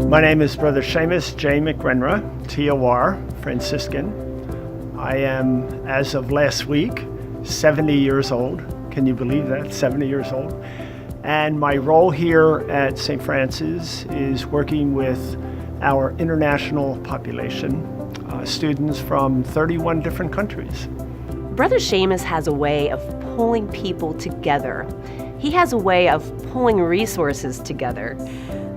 My name is Brother Shamus J. McGrenra, TOR, Franciscan. I am, as of last week, 70 years old. Can you believe that? 70 years old. And my role here at St. Francis is working with our international population, students from 31 different countries. Brother Seamus has a way of pulling people together. He has a way of pulling resources together.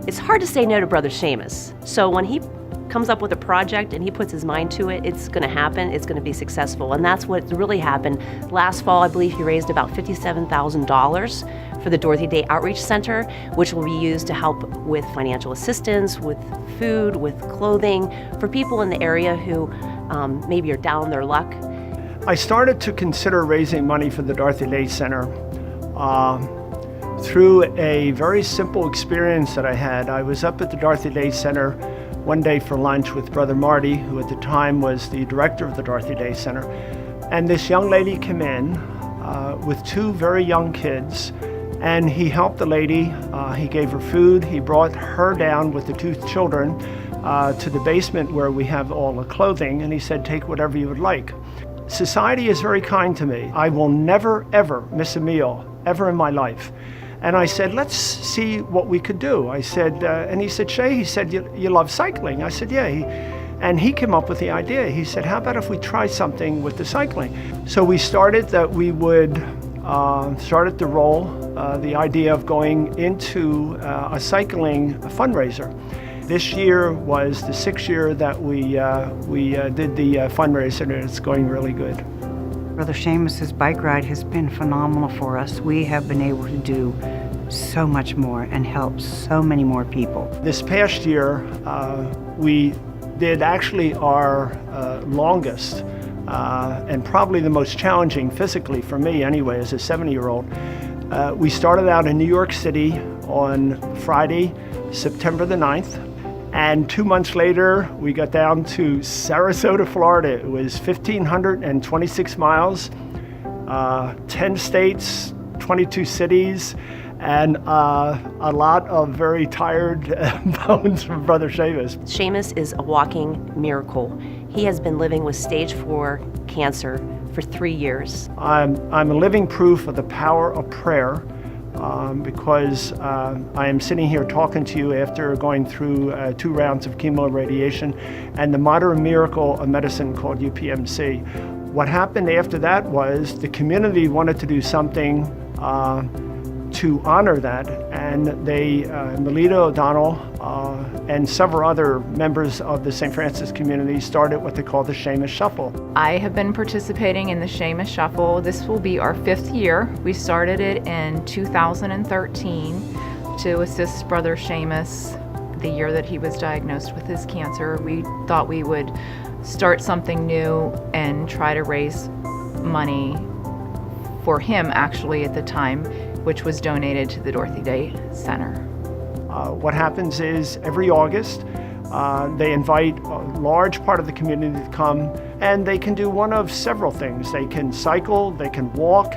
It's hard to say no to Brother Seamus. So when he comes up with a project and he puts his mind to it, it's going to happen, it's going to be successful. And that's what really happened. Last fall, I believe he raised about $57,000 for the Dorothy Day Outreach Center, which will be used to help with financial assistance, with food, with clothing, for people in the area who maybe are down on their luck. I started to consider raising money for the Dorothy Day Center through a very simple experience that I had. I was up at the Dorothy Day Center one day for lunch with Brother Marty, who at the time was the director of the Dorothy Day Center. And this young lady came in with two very young kids, and he helped the lady. He gave her food. He brought her down with the two children to the basement where we have all the clothing, and he said, "Take whatever you would like." Society is very kind to me. I will never, ever miss a meal, ever in my life. And I said, let's see what we could do. I said, and he said, Shay, he said, you love cycling? I said, yeah. And he came up with the idea. He said, how about if we try something with the cycling? So we started that we would, started to roll the idea of going into a cycling fundraiser. This year was the 6th year that we did the fundraiser, and it's going really good. Brother Seamus's bike ride has been phenomenal for us. We have been able to do so much more and help so many more people. This past year, we did actually our longest and probably the most challenging physically for me anyway as a 70-year-old. We started out in New York City on Friday, September the 9th. And 2 months later, we got down to Sarasota, Florida. It was 1,526 miles, 10 states, 22 cities, and a lot of very tired bones from Brother Seamus. Seamus is a walking miracle. He has been living with stage 4 cancer for 3 years. I'm a living proof of the power of prayer. Because I am sitting here talking to you after going through 2 rounds of chemo radiation and the modern miracle of medicine called UPMC. What happened after that was the community wanted to do something to honor that, and they, Melita O'Donnell and several other members of the St. Francis community started what they call the Sheamus Shuffle. I have been participating in the Sheamus Shuffle. This will be our 5th year. We started it in 2013 to assist Brother Seamus the year that he was diagnosed with his cancer. We thought we would start something new and try to raise money for him actually at the time, which was donated to the Dorothy Day Center. What happens is every August, they invite a large part of the community to come, and they can do one of several things. They can cycle, they can walk,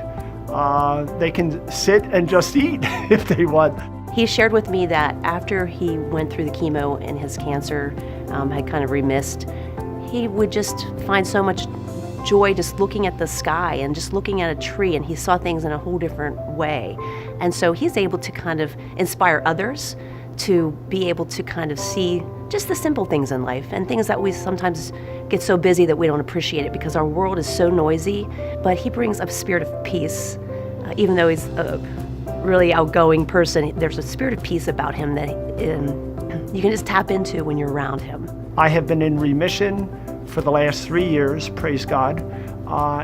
they can sit and just eat if they want. He shared with me that after he went through the chemo and his cancer had kind of remissed, he would just find so much joy just looking at the sky and just looking at a tree, and he saw things in a whole different way. And so he's able to kind of inspire others to be able to kind of see just the simple things in life and things that we sometimes get so busy that we don't appreciate it because our world is so noisy. But he brings a spirit of peace. Even though he's a really outgoing person, there's a spirit of peace about him that you can just tap into when you're around him. I have been in remission for the last 3 years, praise God.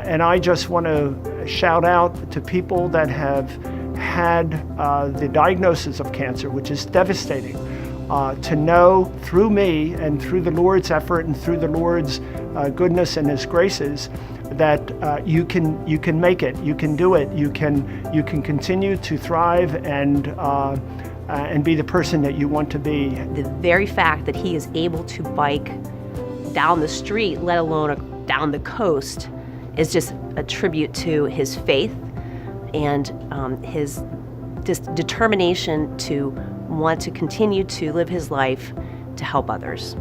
And I just want to shout out to people that have had the diagnosis of cancer, which is devastating, to know through me and through the Lord's effort and through the Lord's goodness and His graces that you can make it, you can do it, you can continue to thrive and be the person that you want to be. The very fact that he is able to bike down the street, let alone down the coast, is just a tribute to his faith and his just determination to want to continue to live his life to help others.